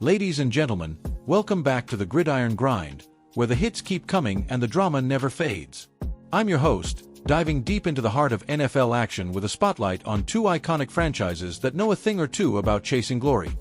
Ladies and gentlemen, welcome back to the Gridiron Grind, where the hits keep coming and the drama never fades. I'm your host, diving deep into the heart of NFL action with a spotlight on two iconic franchises that know a thing or two about chasing glory: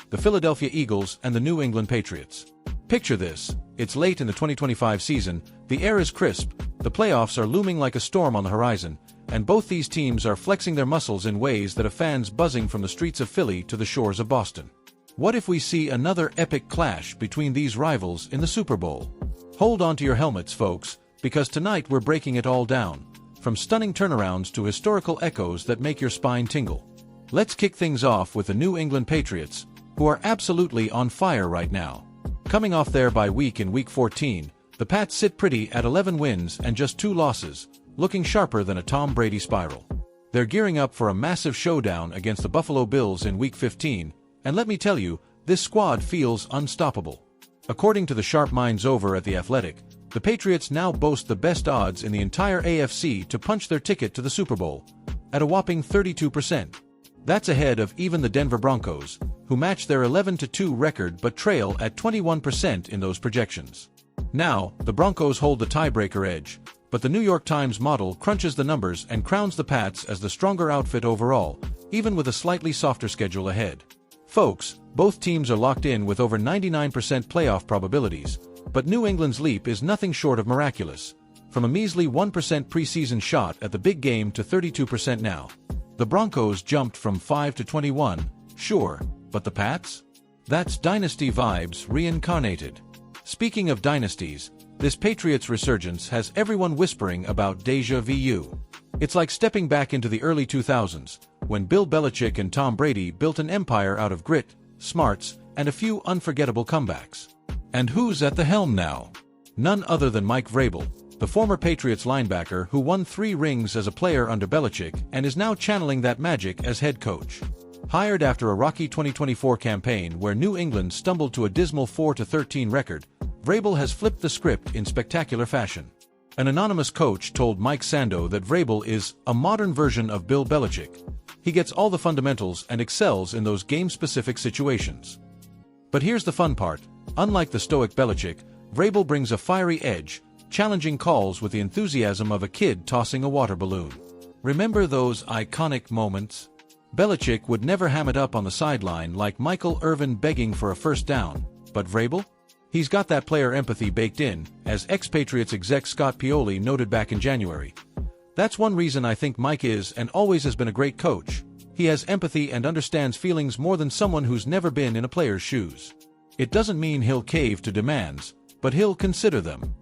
the Philadelphia Eagles and the New England Patriots. Picture this: it's late in the 2025 season, the air is crisp, the playoffs are looming like a storm on the horizon, and both these teams are flexing their muscles in ways that have fans buzzing from the streets of Philly to the shores of Boston. What if we see another epic clash between these rivals in the Super Bowl? Hold on to your helmets, folks, because tonight we're breaking it all down, from stunning turnarounds to historical echoes that make your spine tingle. Let's kick things off with the New England Patriots, who are absolutely on fire right now. Coming off their bye week in Week 14, the Pats sit pretty at 11 wins and just 2 losses, looking sharper than a Tom Brady spiral. They're gearing up for a massive showdown against the Buffalo Bills in Week 15, and let me tell you, this squad feels unstoppable. According to the sharp minds over at The Athletic, the Patriots now boast the best odds in the entire AFC to punch their ticket to the Super Bowl, at a whopping 32%. That's ahead of even the Denver Broncos, who match their 11-2 record but trail at 21% in those projections. Now, the Broncos hold the tiebreaker edge, but the New York Times model crunches the numbers and crowns the Pats as the stronger outfit overall, even with a slightly softer schedule ahead. Folks, both teams are locked in with over 99% playoff probabilities, but New England's leap is nothing short of miraculous. From a measly 1% preseason shot at the big game to 32% now. The Broncos jumped from 5 to 21, sure, but the Pats? That's dynasty vibes reincarnated. Speaking of dynasties, this Patriots resurgence has everyone whispering about déjà vu. It's like stepping back into the early 2000s, when Bill Belichick and Tom Brady built an empire out of grit, smarts, and a few unforgettable comebacks. And who's at the helm now? None other than Mike Vrabel, the former Patriots linebacker who won 3 rings as a player under Belichick and is now channeling that magic as head coach. Hired after a rocky 2024 campaign where New England stumbled to a dismal 4-13 record, Vrabel has flipped the script in spectacular fashion. An anonymous coach told Mike Sando that Vrabel is a modern version of Bill Belichick. He gets all the fundamentals and excels in those game-specific situations. But here's the fun part: unlike the stoic Belichick, Vrabel brings a fiery edge, challenging calls with the enthusiasm of a kid tossing a water balloon. Remember those iconic moments? Belichick would never ham it up on the sideline like Michael Irvin begging for a first down, but Vrabel? He's got that player empathy baked in, as ex-Patriots exec Scott Pioli noted back in January. That's one reason I think Mike is and always has been a great coach. He has empathy and understands feelings more than someone who's never been in a player's shoes. It doesn't mean he'll cave to demands, but he'll consider them.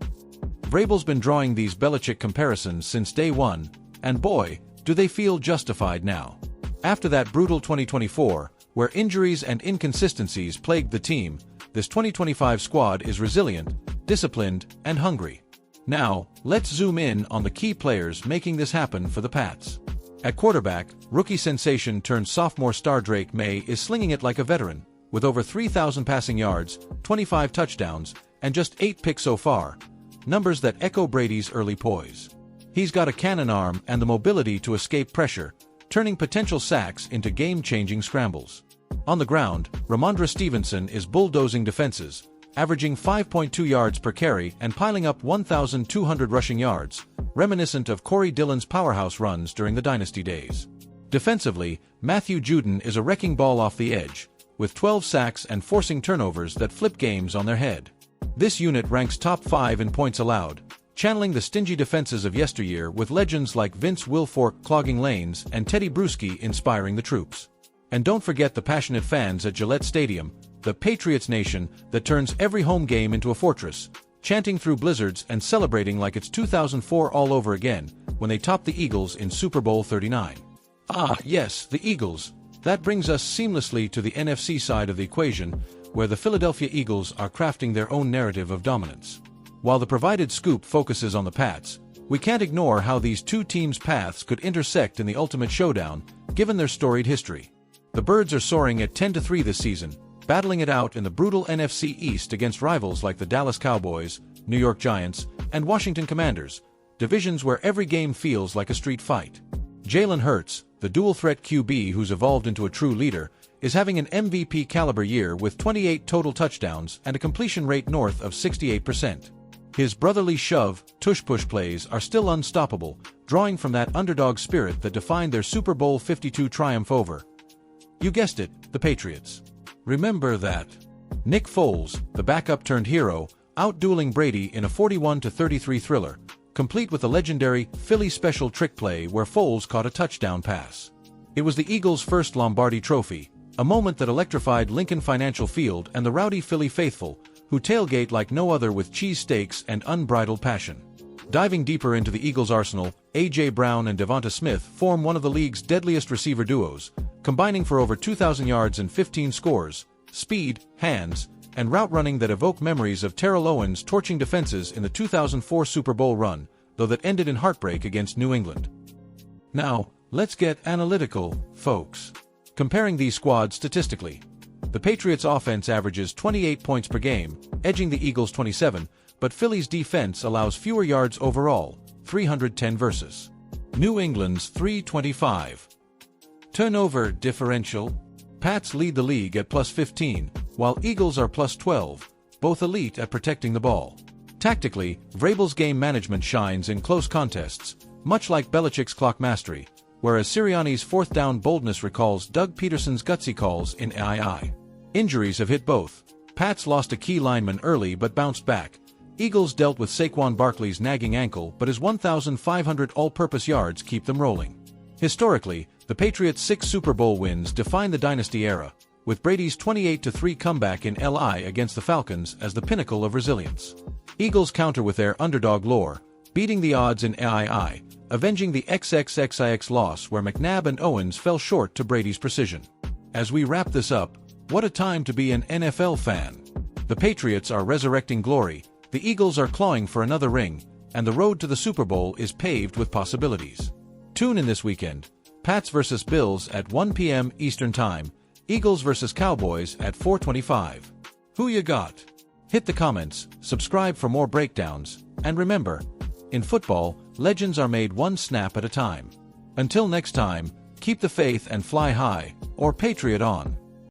Vrabel's been drawing these Belichick comparisons since day one, and boy, do they feel justified now. After that brutal 2024, where injuries and inconsistencies plagued the team, this 2025 squad is resilient, disciplined, and hungry. Now, let's zoom in on the key players making this happen for the Pats. At quarterback, rookie sensation turned sophomore star Maye is slinging it like a veteran, with over 3,000 passing yards, 25 touchdowns, and just 8 picks so far, numbers that echo Brady's early poise. He's got a cannon arm and the mobility to escape pressure, turning potential sacks into game-changing scrambles. On the ground, Ramondre Stevenson is bulldozing defenses, averaging 5.2 yards per carry and piling up 1,200 rushing yards, reminiscent of Corey Dillon's powerhouse runs during the dynasty days. Defensively, Matthew Judon is a wrecking ball off the edge, with 12 sacks and forcing turnovers that flip games on their head. This unit ranks top 5 in points allowed, channeling the stingy defenses of yesteryear with legends like Vince Wilfork clogging lanes and Teddy Bruschi inspiring the troops. And don't forget the passionate fans at Gillette Stadium, the Patriots nation that turns every home game into a fortress, chanting through blizzards and celebrating like it's 2004 all over again when they topped the Eagles in Super Bowl 39. Ah, yes, the Eagles. That brings us seamlessly to the NFC side of the equation, where the Philadelphia Eagles are crafting their own narrative of dominance. While the provided scoop focuses on the Pats, we can't ignore how these two teams' paths could intersect in the ultimate showdown, given their storied history. The Birds are soaring at 10-3 this season, battling it out in the brutal NFC East against rivals like the Dallas Cowboys, New York Giants, and Washington Commanders, divisions where every game feels like a street fight. Jalen Hurts, the dual-threat QB who's evolved into a true leader, is having an MVP-caliber year with 28 total touchdowns and a completion rate north of 68%. His brotherly shove, tush-push plays are still unstoppable, drawing from that underdog spirit that defined their Super Bowl 52 triumph over, you guessed it, the Patriots. Remember that. Nick Foles, the backup-turned-hero, out-dueling Brady in a 41-33 thriller, complete with a legendary Philly special trick play where Foles caught a touchdown pass. It was the Eagles' first Lombardi trophy, a moment that electrified Lincoln Financial Field and the rowdy Philly faithful, who tailgate like no other with cheesesteaks and unbridled passion. Diving deeper into the Eagles' arsenal, A.J. Brown and Devonta Smith form one of the league's deadliest receiver duos, combining for over 2,000 yards and 15 scores, speed, hands, and route running that evoke memories of Terrell Owens torching defenses in the 2004 Super Bowl run, though that ended in heartbreak against New England. Now, let's get analytical, folks. Comparing these squads statistically, the Patriots' offense averages 28 points per game, edging the Eagles' 27, but Philly's defense allows fewer yards overall, 310 versus New England's 325. Turnover differential. Pats lead the league at plus 15, while Eagles are plus 12, both elite at protecting the ball. Tactically, Vrabel's game management shines in close contests, much like Belichick's clock mastery, whereas Sirianni's fourth down boldness recalls Doug Peterson's gutsy calls in II. Injuries have hit both. Pats lost a key lineman early but bounced back. Eagles dealt with Saquon Barkley's nagging ankle, but his 1,500 all-purpose yards keep them rolling. Historically, the Patriots' 6 Super Bowl wins define the dynasty era, with Brady's 28-3 comeback in LI against the Falcons as the pinnacle of resilience. Eagles counter with their underdog lore, beating the odds in II, avenging the XXXIX loss where McNabb and Owens fell short to Brady's precision. As we wrap this up, what a time to be an NFL fan. The Patriots are resurrecting glory, the Eagles are clawing for another ring, and the road to the Super Bowl is paved with possibilities. Tune in this weekend. Pats vs. Bills at 1 p.m. Eastern Time, Eagles vs. Cowboys at 4:25. Who you got? Hit the comments, subscribe for more breakdowns, and remember, in football, legends are made one snap at a time. Until next time, keep the faith and fly high, or Patriot on.